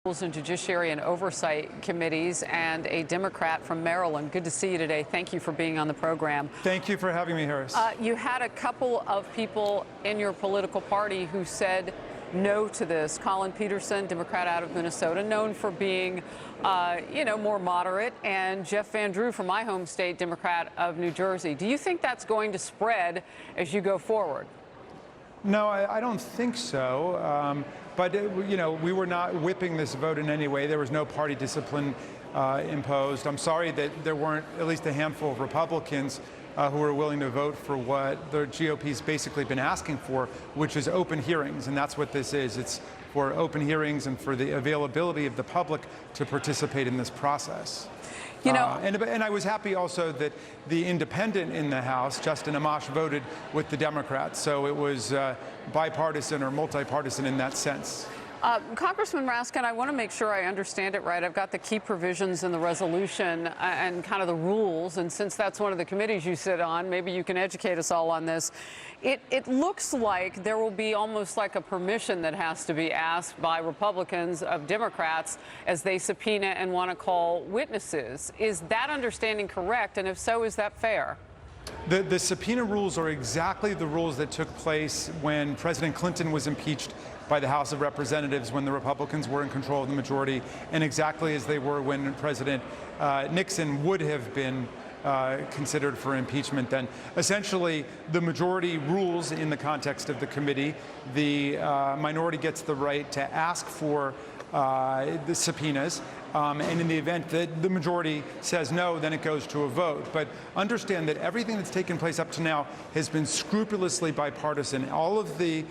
And Judiciary and Oversight Committees, and a Democrat from Maryland. Good to see you today. Thank you for being on the program. Thank you for having me, Harris. You had a couple of people in your political party who said no to this. Colin Peterson, Democrat out of Minnesota, known for being, more moderate, and Jeff Van Drew from my home state, Democrat of New Jersey. Do you think that's going to spread as you go forward? No, I don't think so. But, we were not whipping this vote in any way. There was no party discipline imposed. I'm sorry that there weren't at least a handful of Republicans who were willing to vote for what the GOP's basically been asking for, which is open hearings. And that's what this is. It's for open hearings and for the availability of the public to participate in this process. And I was happy also that the independent in the House, Justin Amash, voted with the Democrats. So it was bipartisan or multi-partisan in that sense. Congressman Raskin, I want to make sure I understand it right. I've got the key provisions in the resolution and kind of the rules. And since that's one of the committees you sit on, maybe you can educate us all on this. It looks like there will be almost like a permission that has to be asked by Republicans of Democrats as they subpoena and want to call witnesses. Is that understanding correct? And if so, is that fair? The subpoena rules are exactly the rules that took place when President Clinton was impeached by the House of Representatives when the Republicans were in control of the majority, and exactly as they were when President Nixon would have been considered for impeachment then. Essentially, the majority rules in the context of the committee. The minority gets the right to ask for the subpoenas. And in the event that the majority says no, then it goes to a vote. But understand that everything that's taken place up to now has been scrupulously bipartisan. All of the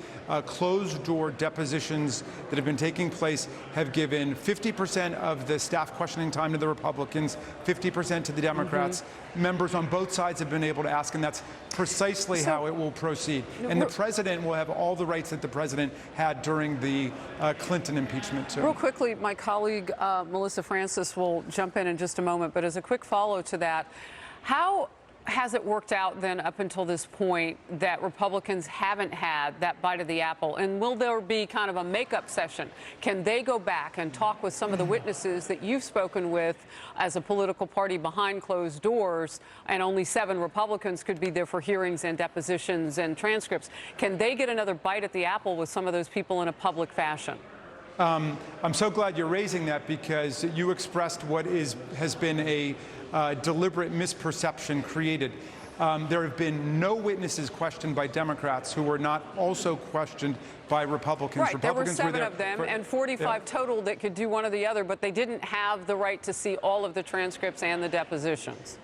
closed-door depositions that have been taking place have given 50% of the staff questioning time to the Republicans, 50% to the Democrats. Members on both sides have been able to ask, and that's precisely how it will proceed. And the president will have all the rights that the president had during the Clinton impeachment, too. Real quickly, my colleague Melissa Francis will jump in just a moment, but as a quick follow to that, how has it worked out then up until this point that Republicans haven't had that bite of the apple? And will there be kind of a makeup session? Can they go back and talk with some of the witnesses that you've spoken with as a political party behind closed doors, and only 7 Republicans could be there for hearings and depositions and transcripts? Can they get another bite at the apple with some of those people in a public fashion? I'm so glad you're raising that, because you expressed what has been a deliberate misperception created. There have been no witnesses questioned by Democrats who were not also questioned by Republicans. Right, Republicans there were 7 of them and 45 total that could do one or the other, but they didn't have the right to see all of the transcripts and the depositions.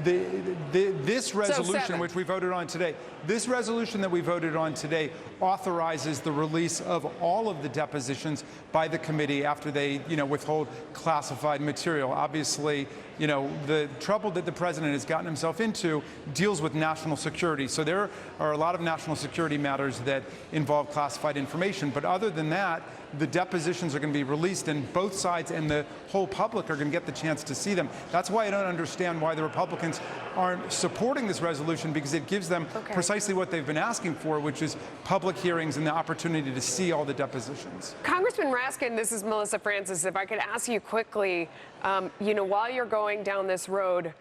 This resolution, which we voted on today, this resolution that we voted on today authorizes the release of all of the depositions by the committee after they, withhold classified material. Obviously, the trouble that the president has gotten himself into deals with national security. So there are a lot of national security matters that involve classified information. But other than that, the depositions are going to be released, and both sides and the whole public are going to get the chance to see them. That's why I don't understand why the Republicans aren't supporting this resolution, because it gives them precisely what they've been asking for, which is public hearings and the opportunity to see all the depositions. Congressman Raskin, this is Melissa Francis. If I could ask you quickly, while you're going down this road,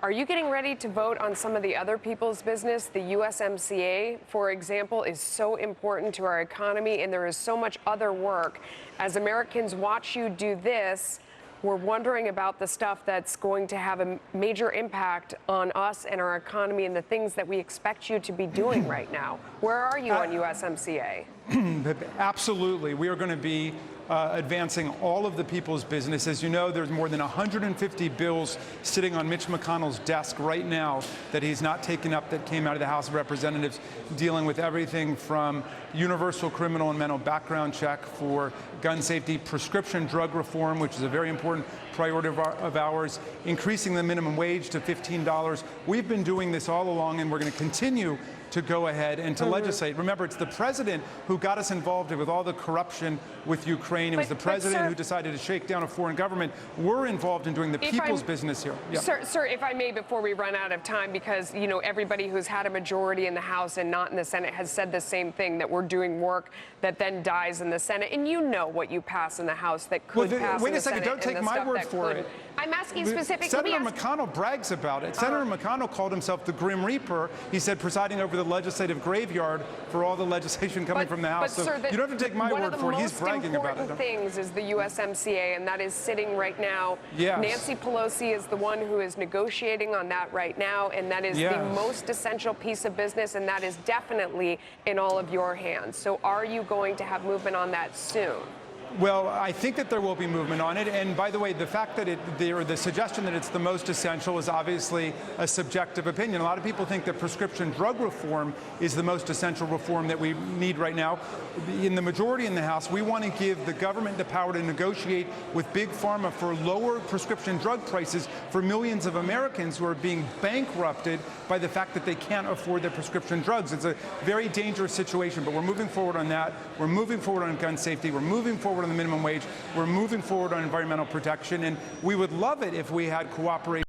are you getting ready to vote on some of the other people's business? The USMCA, for example, is so important to our economy, and there is so much other work. As Americans watch you do this, we're wondering about the stuff that's going to have a major impact on us and our economy and the things that we expect you to be doing right now. Where are you on USMCA? Absolutely. We are going to be advancing all of the people's business. As you know, there's more than 150 bills sitting on Mitch McConnell's desk right now that he's not taken up, that came out of the House of Representatives, dealing with everything from universal criminal and mental background check for gun safety, prescription drug reform, which is a very important priority of ours, increasing the minimum wage to $15. We've been doing this all along, and we're going to continue to go ahead and to legislate. Remember, it's the president who got us involved with all the corruption with Ukraine. It was the president sir, who decided to shake down a foreign government. We're involved in doing the people's business here. Yeah. Sir, if I may, before we run out of time, because, you know, everybody who's had a majority in the House and not in the Senate has said the same thing, that we're doing work that then dies in the Senate. And you know what you pass in the House that could pass wait in the a second, Senate. don't take my word for it. I'm asking specifically. Senator McConnell brags about it. Senator McConnell called himself the Grim Reaper. He said presiding over the legislative graveyard for all the legislation coming from the House. But, sir, you don't have to take my word for it. He's bragging about it. One of the most important things is the USMCA, and that is sitting right now. Yes. Nancy Pelosi is the one who is negotiating on that right now, and that is the most essential piece of business, and that is definitely in all of your hands. So are you going to have movement on that soon? Well, I think that there will be movement on it. And by the way, the fact that the suggestion that it's the most essential is obviously a subjective opinion. A lot of people think that prescription drug reform is the most essential reform that we need right now. In the majority in the House, we want to give the government the power to negotiate with Big Pharma for lower prescription drug prices for millions of Americans who are being bankrupted by the fact that they can't afford their prescription drugs. It's a very dangerous situation, but we're moving forward on that. We're moving forward on gun safety. We're moving forward on the minimum wage. We're moving forward on environmental protection, and we would love it if we had cooperation